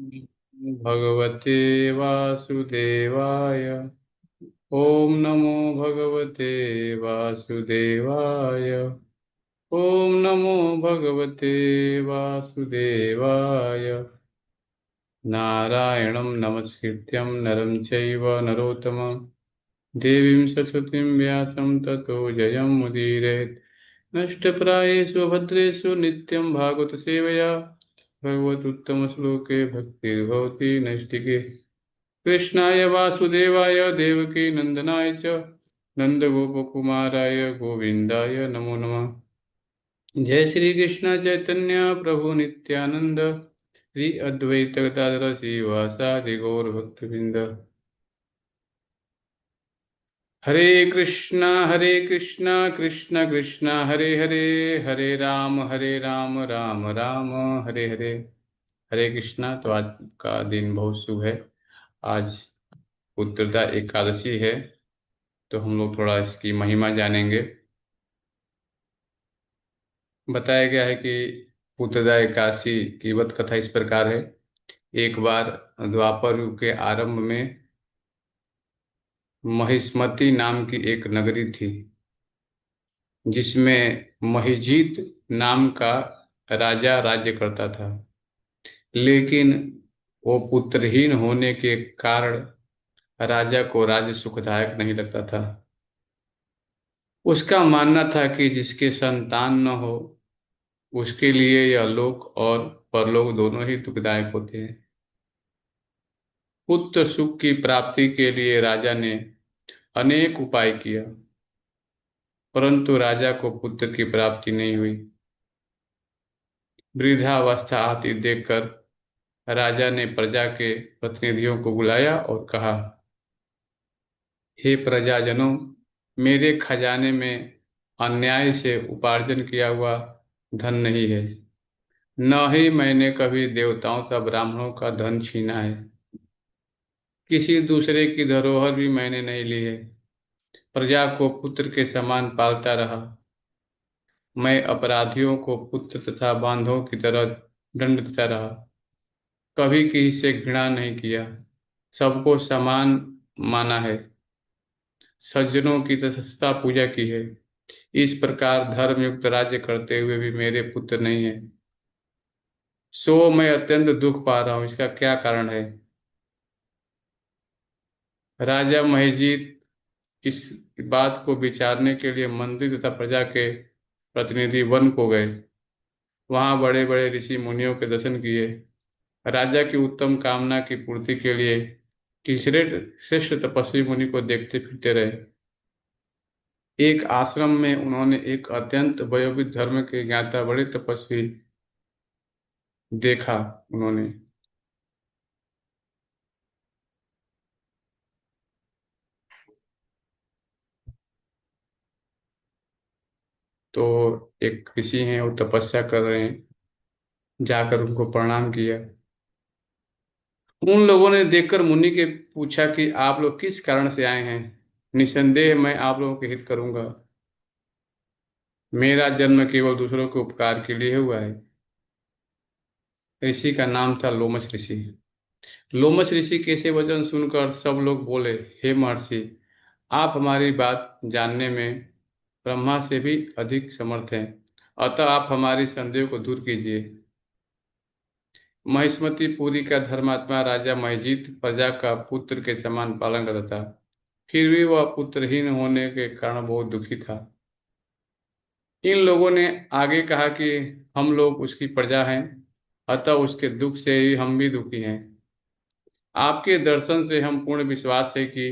भगवते वासुदेवाय। ओम नमो भगवते वासुदेवाय। ओम नमो भगवते वासुदेवाय। नारायणं नमस्कृत्यं नरं चैव नरोत्तमं देवीं सरस्वतीं व्यासं ततो जयमुदीरयेत्। नष्टप्रायेषु भद्रेषु नित्यं भागवत सेवया भगवदुत्तमश्लोके भक्तिर्भवति नैष्टिके। कृष्णाय वासुदेवाय देवकी नंदनाय च नंदगोपकुमाराय गोविन्दाय नमो नमः। जय श्री कृष्ण चैतन्य प्रभु नित्यानंद श्री अद्वैत गदाधर श्रीवासादि गौर भक्तवृंद। हरे कृष्णा कृष्ण कृष्ण हरे हरे, हरे राम राम राम हरे हरे। हरे कृष्णा। तो आज का दिन बहुत शुभ है। आज उत्तरदा एकादशी है। तो हम लोग थोड़ा इसकी महिमा जानेंगे। बताया गया है कि उत्तरदा एकादशी की व्रत कथा इस प्रकार है। एक बार द्वापर युग के आरंभ में महिष्मति नाम की एक नगरी थी, जिसमें महिजीत नाम का राजा राज्य करता था। लेकिन वो पुत्रहीन होने के कारण राजा को राज्य सुखदायक नहीं लगता था। उसका मानना था कि जिसके संतान न हो उसके लिए यह लोक और परलोक दोनों ही दुखदायक होते हैं। पुत्र सुख की प्राप्ति के लिए राजा ने अनेक उपाय किया, परंतु राजा को पुत्र की प्राप्ति नहीं हुई। वृद्धावस्था आती देखकर राजा ने प्रजा के प्रतिनिधियों को बुलाया और कहा, हे प्रजाजनों, मेरे खजाने में अन्याय से उपार्जन किया हुआ धन नहीं है। न ही मैंने कभी देवताओं तथा ब्राह्मणों का धन छीना है। किसी दूसरे की धरोहर भी मैंने नहीं ली है। प्रजा को पुत्र के समान पालता रहा। मैं अपराधियों को पुत्र तथा बांधवों की तरह दंड देता रहा। कभी किसी से घृणा नहीं किया। सबको समान माना है। सज्जनों की तथस्था पूजा की है। इस प्रकार धर्मयुक्त राज्य करते हुए भी मेरे पुत्र नहीं है। सो मैं अत्यंत दुख पा रहा हूँ। इसका क्या कारण है? राजा महिजीत इस बात को विचारने के लिए मंत्री तथा प्रजा के प्रतिनिधि वन को गए। वहां बड़े बड़े ऋषि मुनियों के दर्शन किए। राजा की उत्तम कामना की पूर्ति के लिए तीसरे श्रेष्ठ तपस्वी मुनि को देखते फिरते रहे। एक आश्रम में उन्होंने एक अत्यंत वयोवृद्ध धर्म के ज्ञाता बड़े तपस्वी देखा। उन्होंने तो एक ऋषि हैं, वो तपस्या कर रहे हैं, जाकर उनको प्रणाम किया। उन लोगों ने देखकर मुनि के पूछा कि आप लोग किस कारण से आए हैं। निसंदेह मैं आप लोगों के हित करूंगा। मेरा जन्म केवल दूसरों के उपकार के लिए हुआ है। ऋषि का नाम था लोमश ऋषि। लोमश ऋषि के ऐसे वचन सुनकर सब लोग बोले, हे महर्षि, आप हमारी बात जानने में ब्रह्मा से भी अधिक समर्थ हैं। अतः आप हमारी संदेह को दूर कीजिए। महिष्मतिपुरी का धर्मात्मा राजा महिजीत प्रजा का पुत्र के समान पालन करता था। फिर भी वह पुत्रहीन होने के कारण बहुत दुखी था। इन लोगों ने आगे कहा कि हम लोग उसकी प्रजा हैं, अतः उसके दुख से ही हम भी दुखी हैं। आपके दर्शन से हम पूर्ण विश्वास है कि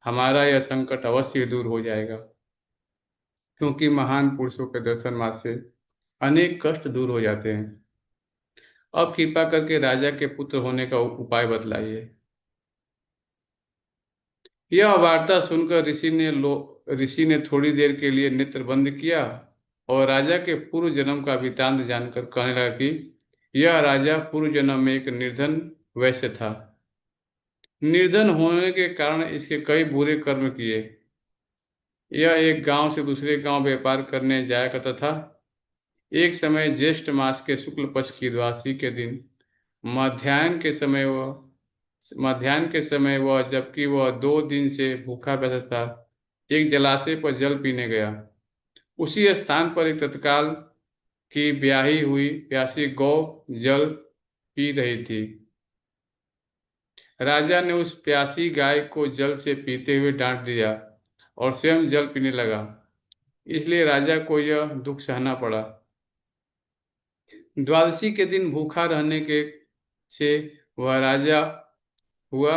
हमारा यह संकट अवश्य दूर हो जाएगा, क्योंकि महान पुरुषों के दर्शन मात्र से अनेक कष्ट दूर हो जाते हैं। अब कृपा करके राजा के पुत्र होने का उपाय बतलाइए। यह वार्ता सुनकर ऋषि ने थोड़ी देर के लिए नेत्र बंद किया और राजा के पूर्व जन्म का वृतांत जानकर कहने लगा कि यह राजा पूर्व जन्म में एक निर्धन वैश्य था। निर्धन होने के कारण इसके कई बुरे कर्म किए। यह एक गांव से दूसरे गांव व्यापार करने जाया करता था। एक समय ज्येष्ठ मास के शुक्ल पक्ष की द्वादशी के दिन मध्याह्न के समय वह, जबकि वह 2 दिन से भूखा प्यासा था, एक जलाशय पर जल पीने गया। उसी स्थान पर एक तत्काल की ब्याही हुई प्यासी गौ जल पी रही थी। राजा ने उस प्यासी गाय को जल से पीते हुए डांट दिया और स्वयं जल पीने लगा। इसलिए राजा को यह दुख सहना पड़ा। द्वादशी के दिन भूखा रहने के से वह राजा हुआ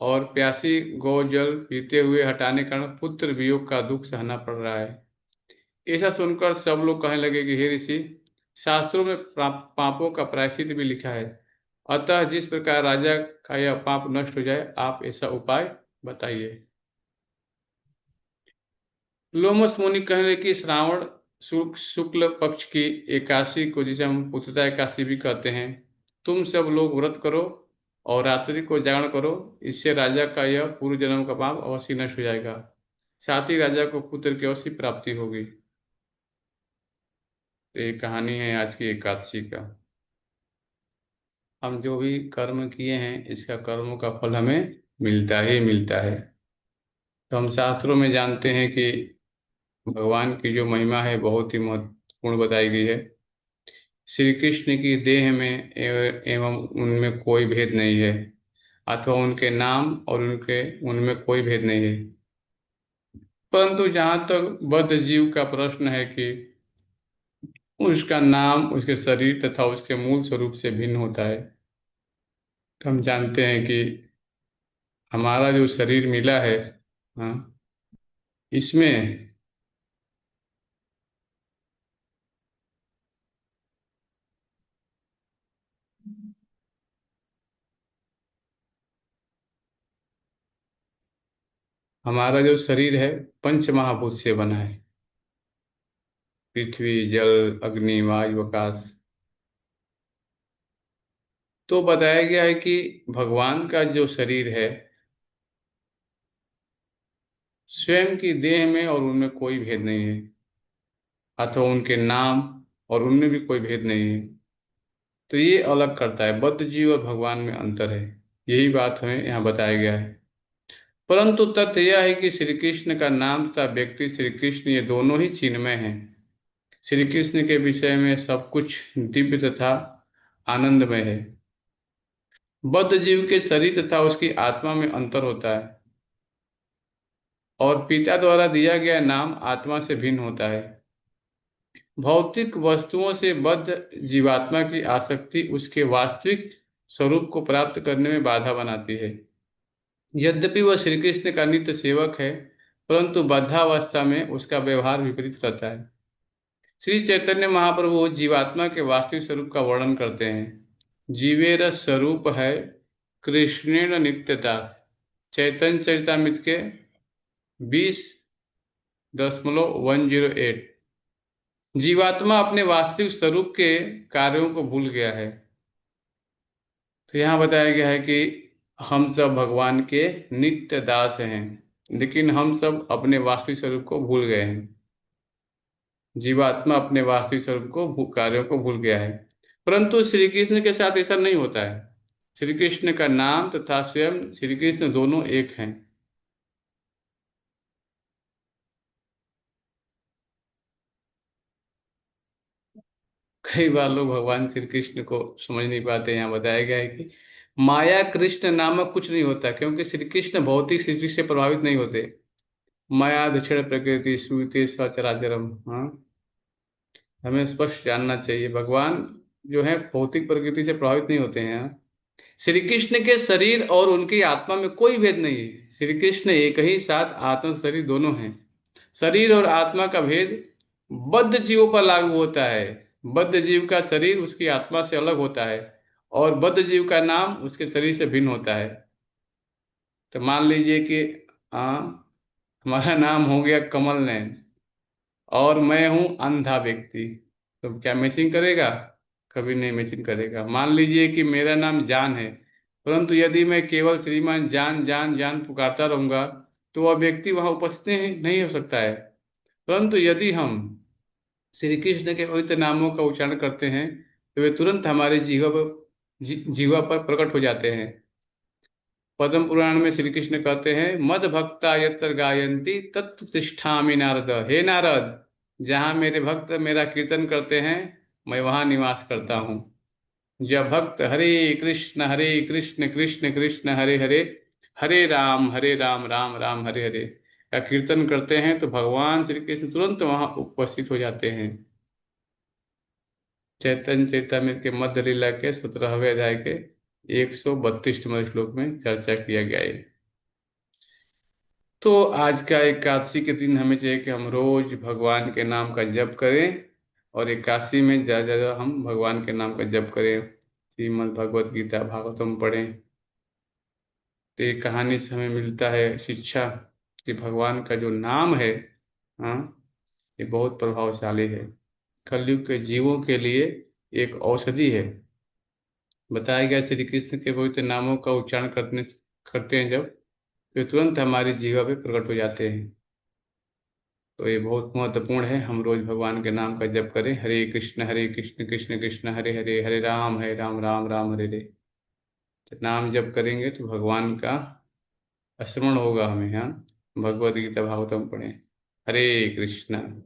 और प्यासी गौ जल पीते हुए हटाने के कारण पुत्र वियोग का दुख सहना पड़ रहा है। ऐसा सुनकर सब लोग कहने लगे कि हे ऋषि, शास्त्रों में पापों का प्रायश्चित भी लिखा है। अतः जिस प्रकार राजा का यह पाप नष्ट हो जाए, आप ऐसा उपाय बताइए। लोमस मुनि कहने लगे कि श्रावण शुक्ल पक्ष की एकादशी को, जिसे हम पुत्रदा एकादशी भी कहते हैं, तुम सब लोग व्रत करो और रात्रि को जागरण करो। इससे राजा का यह पूर्व जन्म का पाप अवश्य नष्ट हो जाएगा। साथ ही राजा को पुत्र की अवश्य प्राप्ति होगी। तो ये कहानी है आज की एकादशी का। हम जो भी कर्म किए हैं, इसका कर्मों का फल हमें मिलता ही मिलता है। तो हम शास्त्रों में जानते हैं कि भगवान की जो महिमा है बहुत ही महत्वपूर्ण बताई गई है। श्री कृष्ण की देह में एवं उनमें कोई भेद नहीं है, अथवा उनके नाम और उनके उनमें कोई भेद नहीं है। परंतु जहाँ तक बद्ध जीव का प्रश्न है कि उसका नाम उसके शरीर तथा उसके मूल स्वरूप से भिन्न होता है, तो हम जानते हैं कि हमारा जो शरीर मिला है, हाँ, इसमें हमारा जो शरीर है पंच महाभूत से बना है। पृथ्वी, जल, अग्नि, वायु, आकाश। तो बताया गया है कि भगवान का जो शरीर है, स्वयं की देह में और उनमें कोई भेद नहीं है, अथवा उनके नाम और उनमें भी कोई भेद नहीं है। तो ये अलग करता है, बद्ध जीव और भगवान में अंतर है। यही बात हमें यहाँ बताया गया है। परंतु तथ्य यह है कि श्री कृष्ण का नाम तथा व्यक्ति श्री कृष्ण, ये दोनों ही चिन्मय हैं। श्री कृष्ण के विषय में सब कुछ दिव्य तथा आनंदमय है। बद्ध जीव के शरीर तथा उसकी आत्मा में अंतर होता है, और पिता द्वारा दिया गया नाम आत्मा से भिन्न होता है। भौतिक वस्तुओं से बद्ध जीवात्मा की आसक्ति उसके वास्तविक स्वरूप को प्राप्त करने में बाधा बनाती है। यद्यपि वह श्री कृष्ण का नित्य सेवक है, परंतु बद्धावस्था में उसका व्यवहार विपरीत रहता है। श्री चैतन्य महाप्रभु जीवात्मा के वास्तविक स्वरूप का वर्णन करते हैं। जीवेर स्वरूप है कृष्णेन नित्यता, चैतन्य चरितमृत के 20.108। जीवात्मा अपने वास्तविक स्वरूप के कार्यों को भूल गया है। तो यहाँ बताया गया है कि हम सब भगवान के नित्य दास हैं, लेकिन हम सब अपने वास्तविक स्वरूप को भूल गए हैं। जीवात्मा अपने वास्तविक स्वरूप को कार्यों को भूल गया है। परंतु श्री कृष्ण के साथ ऐसा नहीं होता है। श्री कृष्ण का नाम तथा स्वयं श्री कृष्ण दोनों एक हैं। कई बार लोग भगवान श्री कृष्ण को समझ नहीं पाते। यहाँ बताया गया है कि माया कृष्ण नामक कुछ नहीं होता, क्योंकि श्री कृष्ण भौतिक सृष्टि से प्रभावित नहीं होते। माया दक्षिण प्रकृति श्रुति सचराचरम। हाँ, हमें स्पष्ट जानना चाहिए, भगवान जो है भौतिक प्रकृति से प्रभावित नहीं होते हैं। हाँ? श्री कृष्ण के शरीर और उनकी आत्मा में कोई भेद नहीं है। श्री कृष्ण एक ही साथ आत्मा शरीर दोनों हैं। शरीर और आत्मा का भेद बद्ध जीवों पर लागू होता है। बद्ध जीव का शरीर उसकी आत्मा से अलग होता है, और बद्ध जीव का नाम उसके शरीर से भिन्न होता है। तो मान लीजिए कि हमारा नाम हो गया कमल नयन, और मैं हूं अंधा व्यक्ति, तो क्या मैचिंग करेगा? कभी नहीं मैचिंग करेगा। मान लीजिए कि मेरा नाम जान है, परंतु यदि मैं केवल श्रीमान जान जान जान पुकारता रहूंगा, तो वह व्यक्ति वहां उपस्थित नहीं हो सकता है। परंतु यदि हम श्री कृष्ण के पवित्र नामों का उच्चारण करते हैं, तो वे तुरंत हमारे जीवा पर जीवा पर प्रकट हो जाते हैं। पद्म पुराण में श्री कृष्ण कहते हैं, मद भक्ता यत्र गायंती तत्र तिष्ठामि नारद। हे नारद, जहाँ मेरे भक्त मेरा कीर्तन करते हैं, मैं वहाँ निवास करता हूँ। जब भक्त हरे कृष्ण कृष्ण कृष्ण हरे हरे, हरे राम राम राम हरे हरे का कीर्तन करते हैं, तो भगवान श्री कृष्ण तुरंत वहाँ उपस्थित हो जाते हैं। चैतन्य चैतामृत के मध्य लीला के 17वें अध्याय के 132वें श्लोक में चर्चा किया गया है। तो आज का एकादशी के दिन हमें चाहिए कि हम रोज भगवान के नाम का जप करें, और एकादशी में ज्यादा ज्यादा हम भगवान के नाम का जप करें, श्रीमद् भगवत गीता भागवतम पढ़ें। तो ये कहानी से हमें मिलता है शिक्षा कि भगवान का जो नाम है, हाँ, ये बहुत प्रभावशाली है। कलयुग के जीवों के लिए एक औषधि है। बताया गया श्री कृष्ण के पवित्र नामों का उच्चारण करते हैं जब, तो तुरंत हमारी जीवा पे प्रकट हो जाते हैं। तो ये बहुत महत्वपूर्ण है, हम रोज भगवान के नाम का जप करें। हरे कृष्ण कृष्ण कृष्ण हरे हरे, हरे राम राम राम हरे हरे। तो नाम जप करेंगे तो भगवान का स्मरण होगा हमें। हाँ, भगवद गीता भागवतम पढ़ें। हरे कृष्ण।